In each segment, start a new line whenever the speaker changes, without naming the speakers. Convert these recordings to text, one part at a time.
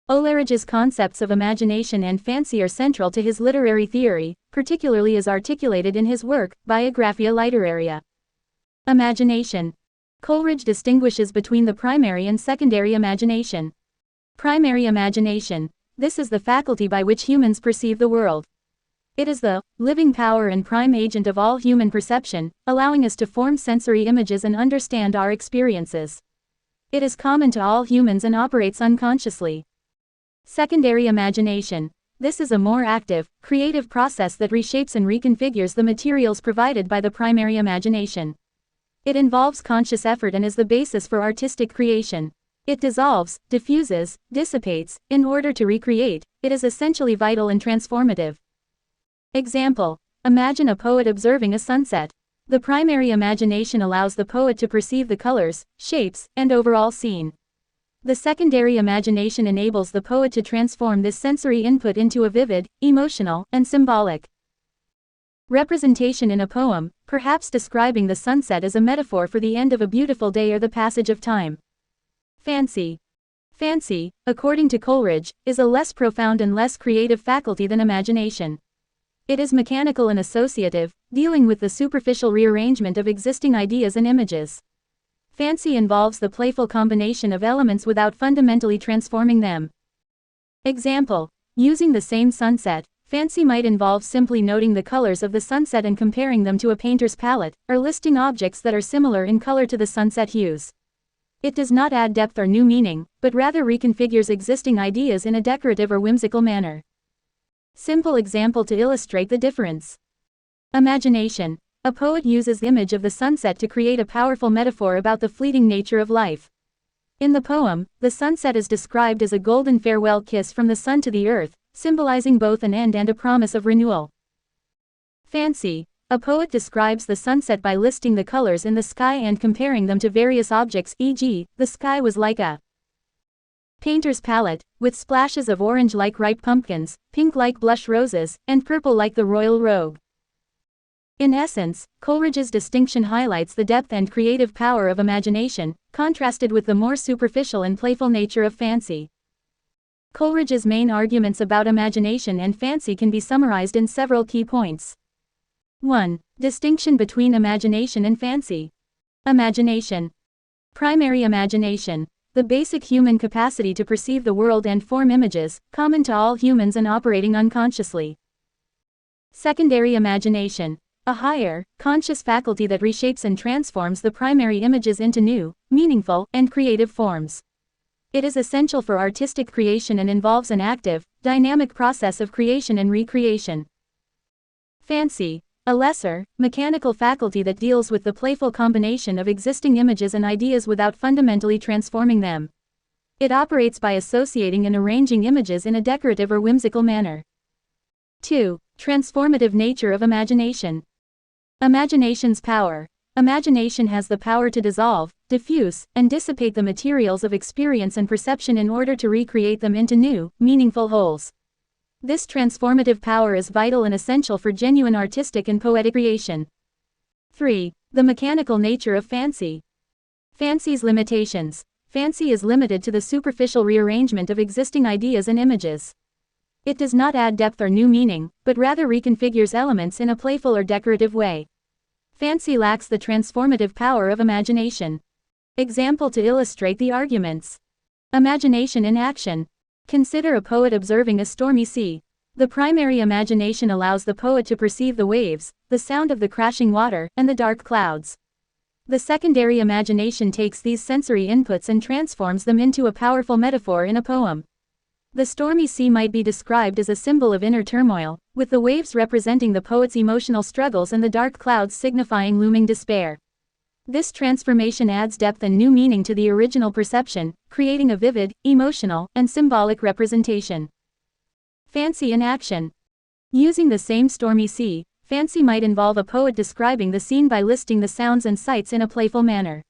Coleridge's concepts of imagination and fancy are central to his literary theory, particularly as articulated in his work, Biographia Literaria. Imagination. Coleridge distinguishes between the primary and secondary imagination. Primary imagination. This is the faculty by which humans perceive the world. It is the living power and prime agent of all human perception, allowing us to form sensory images and understand our experiences. It is common to all humans and operates unconsciously. Secondary imagination. This is a more active, creative process that reshapes and reconfigures the materials provided by the primary imagination. It involves conscious effort and is the basis for artistic creation. It dissolves, diffuses, dissipates, in order to recreate. It is essentially vital and transformative. Example. Imagine a poet observing a sunset. The primary imagination allows the poet to perceive the colors, shapes, and overall scene. The secondary imagination enables the poet to transform this sensory input into a vivid, emotional, and symbolic representation in a poem, perhaps describing the sunset as a metaphor for the end of a beautiful day or the passage of time. Fancy. Fancy, according to Coleridge, is a less profound and less creative faculty than imagination. It is mechanical and associative, dealing with the superficial rearrangement of existing ideas and images. Fancy involves the playful combination of elements without fundamentally transforming them. Example. Using the same sunset, fancy might involve simply noting the colors of the sunset and comparing them to a painter's palette, or listing objects that are similar in color to the sunset hues. It does not add depth or new meaning, but rather reconfigures existing ideas in a decorative or whimsical manner. Simple example to illustrate the difference. Imagination. A poet uses the image of the sunset to create a powerful metaphor about the fleeting nature of life. In the poem, the sunset is described as a golden farewell kiss from the sun to the earth, symbolizing both an end and a promise of renewal. Fancy. A poet describes the sunset by listing the colors in the sky and comparing them to various objects, e.g., the sky was like a painter's palette, with splashes of orange like ripe pumpkins, pink like blush roses, and purple like the royal robe. In essence, Coleridge's distinction highlights the depth and creative power of imagination, contrasted with the more superficial and playful nature of fancy. Coleridge's main arguments about imagination and fancy can be summarized in several key points. 1. Distinction between imagination and fancy. Imagination. Primary imagination. The basic human capacity to perceive the world and form images, common to all humans and operating unconsciously. Secondary imagination. A higher, conscious faculty that reshapes and transforms the primary images into new, meaningful, and creative forms. It is essential for artistic creation and involves an active, dynamic process of creation and recreation. Fancy. A lesser, mechanical faculty that deals with the playful combination of existing images and ideas without fundamentally transforming them. It operates by associating and arranging images in a decorative or whimsical manner. 2. Transformative nature of imagination. Imagination's power. Imagination has the power to dissolve, diffuse, and dissipate the materials of experience and perception in order to recreate them into new, meaningful wholes. This transformative power is vital and essential for genuine artistic and poetic creation. 3. The mechanical nature of fancy. Fancy's limitations. Fancy is limited to the superficial rearrangement of existing ideas and images. It does not add depth or new meaning, but rather reconfigures elements in a playful or decorative way. Fancy lacks the transformative power of imagination. Example to illustrate the arguments. Imagination in action. Consider a poet observing a stormy sea. The primary imagination allows the poet to perceive the waves, the sound of the crashing water, and the dark clouds. The secondary imagination takes these sensory inputs and transforms them into a powerful metaphor in a poem. The stormy sea might be described as a symbol of inner turmoil, with the waves representing the poet's emotional struggles and the dark clouds signifying looming despair. This transformation adds depth and new meaning to the original perception, creating a vivid, emotional, and symbolic representation. Fancy in action. Using the same stormy sea, fancy might involve a poet describing the scene by listing the sounds and sights in a playful manner.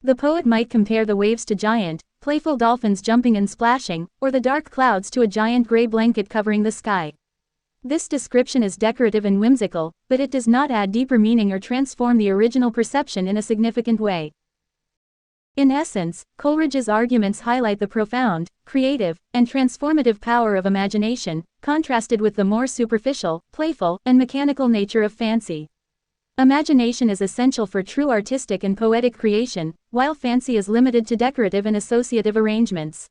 The poet might compare the waves to giant, playful dolphins jumping and splashing, or the dark clouds to a giant gray blanket covering the sky. This description is decorative and whimsical, but it does not add deeper meaning or transform the original perception in a significant way. In essence, Coleridge's arguments highlight the profound, creative, and transformative power of imagination, contrasted with the more superficial, playful, and mechanical nature of fancy. Imagination is essential for true artistic and poetic creation, while fancy is limited to decorative and associative arrangements.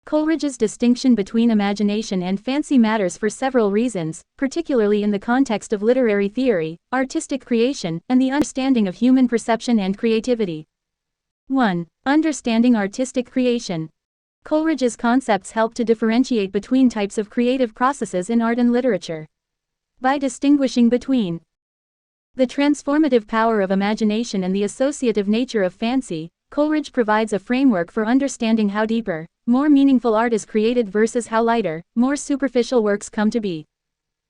Coleridge's distinction between imagination and fancy matters for several reasons, particularly in the context of literary theory, artistic creation, and the understanding of human perception and creativity. 1. Understanding artistic creation. Coleridge's concepts help to differentiate between types of creative processes in art and literature. By distinguishing between the transformative power of imagination and the associative nature of fancy, Coleridge provides a framework for understanding how deeper, more meaningful art is created versus how lighter, more superficial works come to be.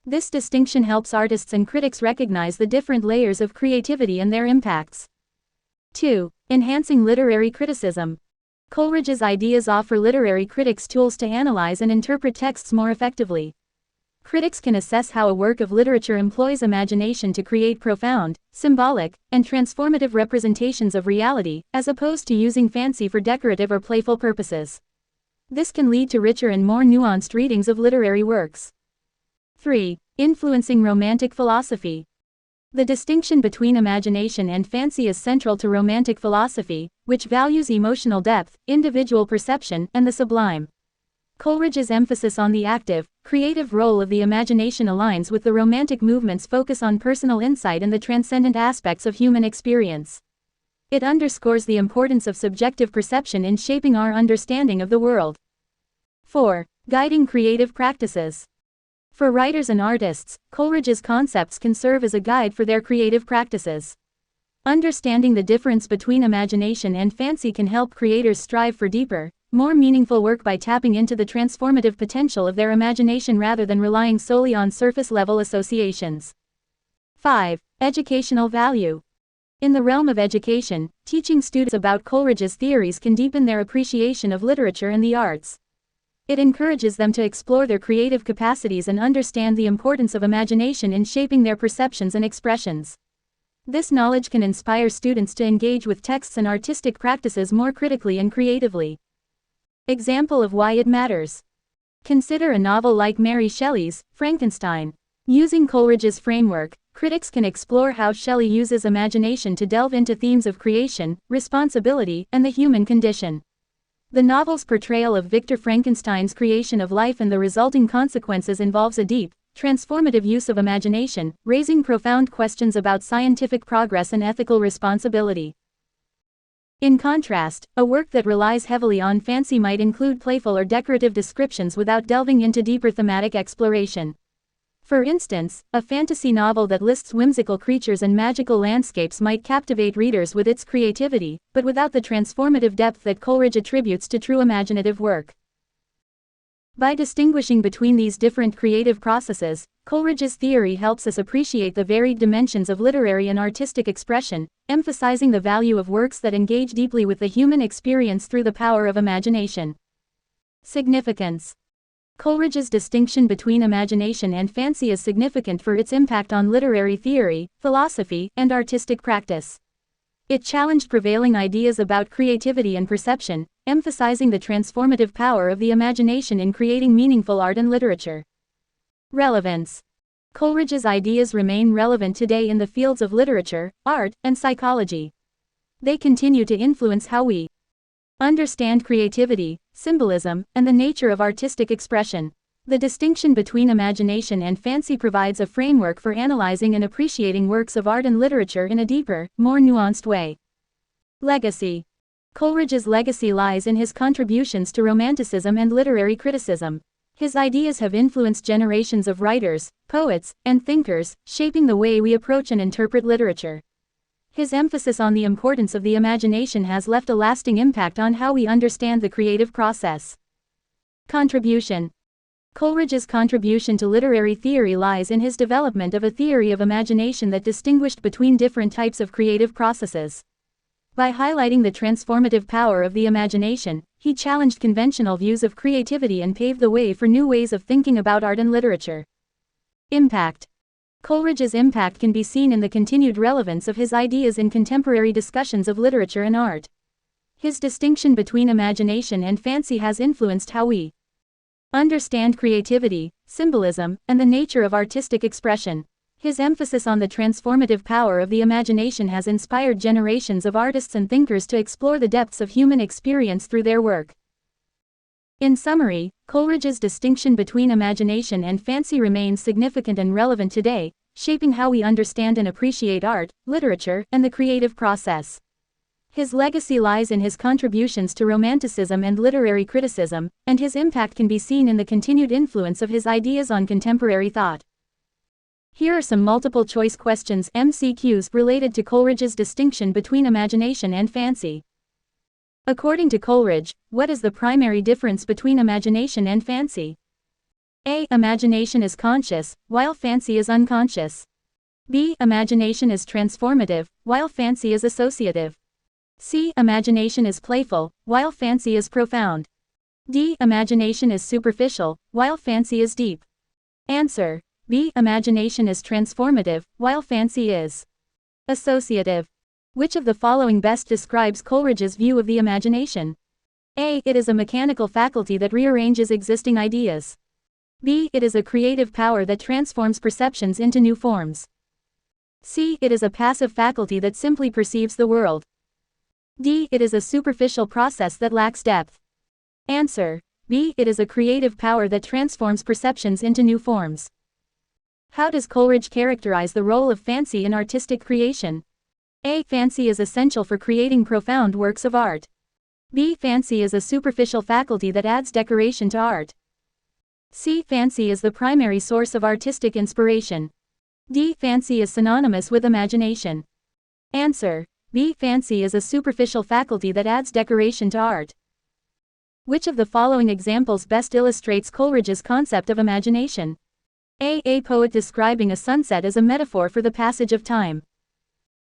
This distinction helps artists and critics recognize the different layers of creativity and their impacts. 2. Enhancing literary criticism. Coleridge's ideas offer literary critics tools to analyze and interpret texts more effectively. Critics can assess how a work of literature employs imagination to create profound, symbolic, and transformative representations of reality, as opposed to using fancy for decorative or playful purposes. This can lead to richer and more nuanced readings of literary works. 3. Influencing romantic philosophy. The distinction between imagination and fancy is central to romantic philosophy, which values emotional depth, individual perception, and the sublime. Coleridge's emphasis on the active, creative role of the imagination aligns with the Romantic movement's focus on personal insight and the transcendent aspects of human experience. It underscores the importance of subjective perception in shaping our understanding of the world. 4. Guiding creative practices. For writers and artists, Coleridge's concepts can serve as a guide for their creative practices. Understanding the difference between imagination and fancy can help creators strive for deeper, more meaningful work by tapping into the transformative potential of their imagination rather than relying solely on surface-level associations. 5. Educational value. In the realm of education, teaching students about Coleridge's theories can deepen their appreciation of literature and the arts. It encourages them to explore their creative capacities and understand the importance of imagination in shaping their perceptions and expressions. This knowledge can inspire students to engage with texts and artistic practices more critically and creatively. Example of why it matters. Consider a novel like Mary Shelley's Frankenstein. Using Coleridge's framework, critics can explore how Shelley uses imagination to delve into themes of creation, responsibility, and the human condition. The novel's portrayal of Victor Frankenstein's creation of life and the resulting consequences involves a deep, transformative use of imagination, raising profound questions about scientific progress and ethical responsibility. In contrast, a work that relies heavily on fancy might include playful or decorative descriptions without delving into deeper thematic exploration. For instance, a fantasy novel that lists whimsical creatures and magical landscapes might captivate readers with its creativity, but without the transformative depth that Coleridge attributes to true imaginative work. By distinguishing between these different creative processes, Coleridge's theory helps us appreciate the varied dimensions of literary and artistic expression, emphasizing the value of works that engage deeply with the human experience through the power of imagination. Significance. Coleridge's distinction between imagination and fancy is significant for its impact on literary theory, philosophy, and artistic practice. It challenged prevailing ideas about creativity and perception, emphasizing the transformative power of the imagination in creating meaningful art and literature. Relevance. Coleridge's ideas remain relevant today in the fields of literature, art, and psychology. They continue to influence how we understand creativity, symbolism, and the nature of artistic expression. The distinction between imagination and fancy provides a framework for analyzing and appreciating works of art and literature in a deeper, more nuanced way. Legacy. Coleridge's legacy lies in his contributions to Romanticism and literary criticism. His ideas have influenced generations of writers, poets, and thinkers, shaping the way we approach and interpret literature. His emphasis on the importance of the imagination has left a lasting impact on how we understand the creative process. Contribution. Coleridge's contribution to literary theory lies in his development of a theory of imagination that distinguished between different types of creative processes. By highlighting the transformative power of the imagination, he challenged conventional views of creativity and paved the way for new ways of thinking about art and literature. Impact. Coleridge's impact can be seen in the continued relevance of his ideas in contemporary discussions of literature and art. His distinction between imagination and fancy has influenced how we understand creativity, symbolism, and the nature of artistic expression. His emphasis on the transformative power of the imagination has inspired generations of artists and thinkers to explore the depths of human experience through their work. In summary, Coleridge's distinction between imagination and fancy remains significant and relevant today, shaping how we understand and appreciate art, literature, and the creative process. His legacy lies in his contributions to Romanticism and literary criticism, and his impact can be seen in the continued influence of his ideas on contemporary thought. Here are some multiple-choice questions (MCQs) related to Coleridge's distinction between imagination and fancy. According to Coleridge, what is the primary difference between imagination and fancy? A. Imagination is conscious, while fancy is unconscious. B. Imagination is transformative, while fancy is associative. C. Imagination is playful, while fancy is profound. D. Imagination is superficial, while fancy is deep. Answer: B. Imagination is transformative, while fancy is associative. Which of the following best describes Coleridge's view of the imagination? A. It is a mechanical faculty that rearranges existing ideas. B. It is a creative power that transforms perceptions into new forms. C. It is a passive faculty that simply perceives the world. D. It is a superficial process that lacks depth. Answer: B. It is a creative power that transforms perceptions into new forms. How does Coleridge characterize the role of fancy in artistic creation? A. Fancy is essential for creating profound works of art. B. Fancy is a superficial faculty that adds decoration to art. C. Fancy is the primary source of artistic inspiration. D. Fancy is synonymous with imagination. Answer: B. Fancy is a superficial faculty that adds decoration to art. Which of the following examples best illustrates Coleridge's concept of imagination? A. A poet describing a sunset as a metaphor for the passage of time.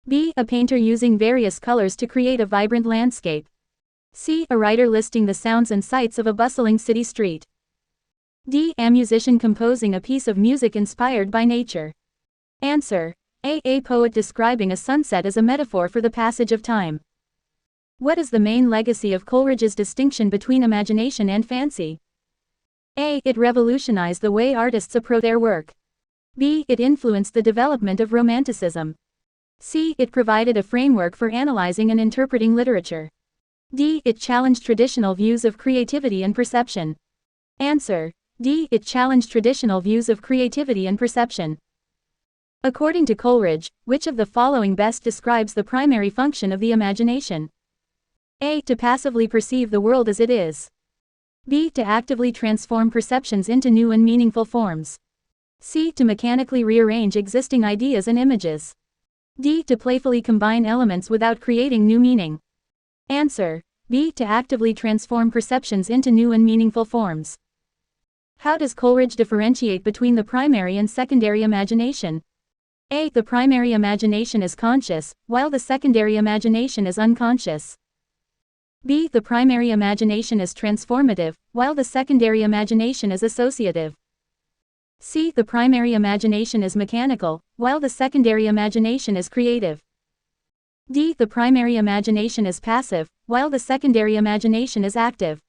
B. A painter using various colors to create a vibrant landscape. C. A writer listing the sounds and sights of a bustling city street. D. A musician composing a piece of music inspired by nature. Answer: A poet describing a sunset as a metaphor for the passage of time. What is the main legacy of Coleridge's distinction between imagination and fancy? A. It revolutionized the way artists approach their work. B. It influenced the development of Romanticism. C. It provided a framework for analyzing and interpreting literature. D. It challenged traditional views of creativity and perception. Answer: D. It challenged traditional views of creativity and perception. According to Coleridge, which of the following best describes the primary function of the imagination? A. To passively perceive the world as it is. B. To actively transform perceptions into new and meaningful forms. C. To mechanically rearrange existing ideas and images. D. To playfully combine elements without creating new meaning. Answer: B. To actively transform perceptions into new and meaningful forms. How does Coleridge differentiate between the primary and secondary imagination? A. The primary imagination is conscious, while the secondary imagination is unconscious. B. The primary imagination is transformative, while the secondary imagination is associative. C. The primary imagination is mechanical, while the secondary imagination is creative. D. The primary imagination is passive, while the secondary imagination is active.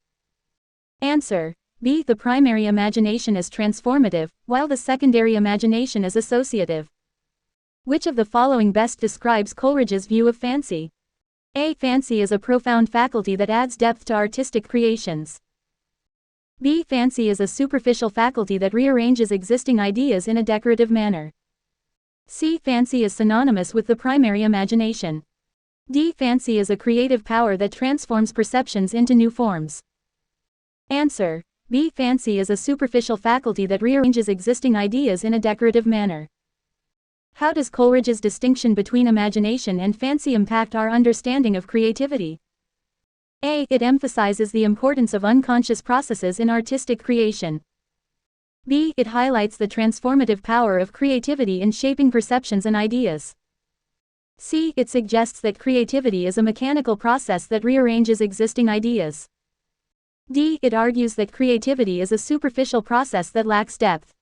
Answer: B. The primary imagination is transformative, while the secondary imagination is associative. Which of the following best describes Coleridge's view of fancy? A. Fancy is a profound faculty that adds depth to artistic creations. B. Fancy is a superficial faculty that rearranges existing ideas in a decorative manner. C. Fancy is synonymous with the primary imagination. D. Fancy is a creative power that transforms perceptions into new forms. Answer: B. Fancy is a superficial faculty that rearranges existing ideas in a decorative manner. How does Coleridge's distinction between imagination and fancy impact our understanding of creativity? A. It emphasizes the importance of unconscious processes in artistic creation. B. It highlights the transformative power of creativity in shaping perceptions and ideas. C. It suggests that creativity is a mechanical process that rearranges existing ideas. D. It argues that creativity is a superficial process that lacks depth.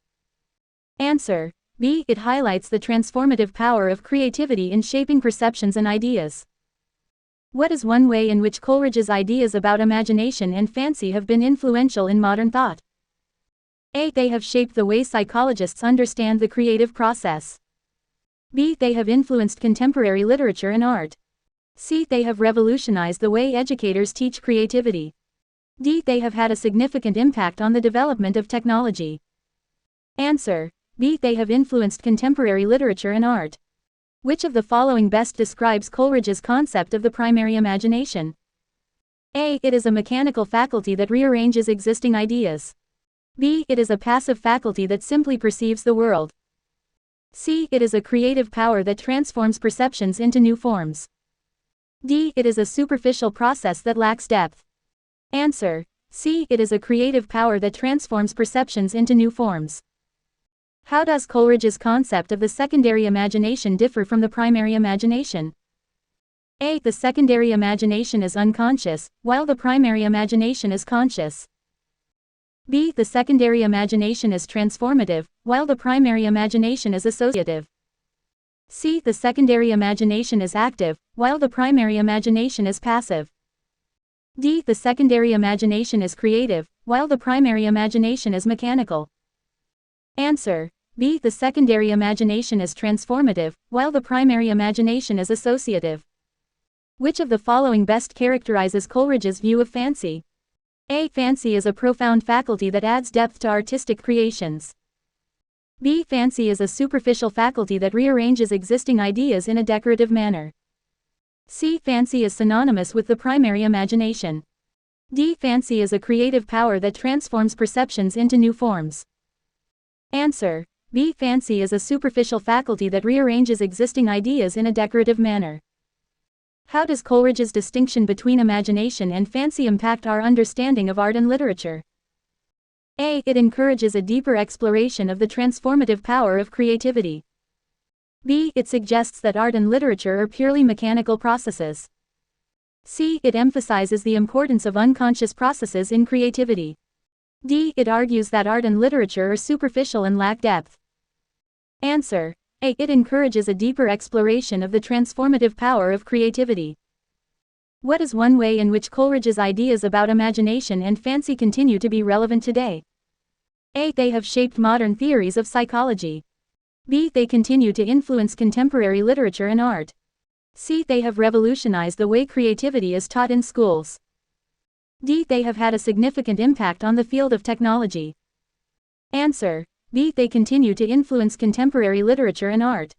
Answer: B. It highlights the transformative power of creativity in shaping perceptions and ideas. What is one way in which Coleridge's ideas about imagination and fancy have been influential in modern thought? A. They have shaped the way psychologists understand the creative process. B. They have influenced contemporary literature and art. C. They have revolutionized the way educators teach creativity. D. They have had a significant impact on the development of technology. Answer: B. They have influenced contemporary literature and art. Which of the following best describes Coleridge's concept of the primary imagination? A. It is a mechanical faculty that rearranges existing ideas. B. It is a passive faculty that simply perceives the world. C. It is a creative power that transforms perceptions into new forms. D. It is a superficial process that lacks depth. Answer: C. It is a creative power that transforms perceptions into new forms. How does Coleridge's concept of the secondary imagination differ from the primary imagination? A. The secondary imagination is unconscious, while the primary imagination is conscious. B. The secondary imagination is transformative, while the primary imagination is associative. C. The secondary imagination is active, while the primary imagination is passive. D. The secondary imagination is creative, while the primary imagination is mechanical. Answer: B. The secondary imagination is transformative, while the primary imagination is associative. Which of the following best characterizes Coleridge's view of fancy? A. Fancy is a profound faculty that adds depth to artistic creations. B. Fancy is a superficial faculty that rearranges existing ideas in a decorative manner. C. Fancy is synonymous with the primary imagination. D. Fancy is a creative power that transforms perceptions into new forms. Answer: B. Fancy is a superficial faculty that rearranges existing ideas in a decorative manner. How does Coleridge's distinction between imagination and fancy impact our understanding of art and literature? A. It encourages a deeper exploration of the transformative power of creativity. B. It suggests that art and literature are purely mechanical processes. C. It emphasizes the importance of unconscious processes in creativity. D. It argues that art and literature are superficial and lack depth. Answer: A. It encourages a deeper exploration of the transformative power of creativity. What is one way in which Coleridge's ideas about imagination and fancy continue to be relevant today? A. They have shaped modern theories of psychology. B. They continue to influence contemporary literature and art. C. They have revolutionized the way creativity is taught in schools. D. They have had a significant impact on the field of technology. Answer: B. They continue to influence contemporary literature and art.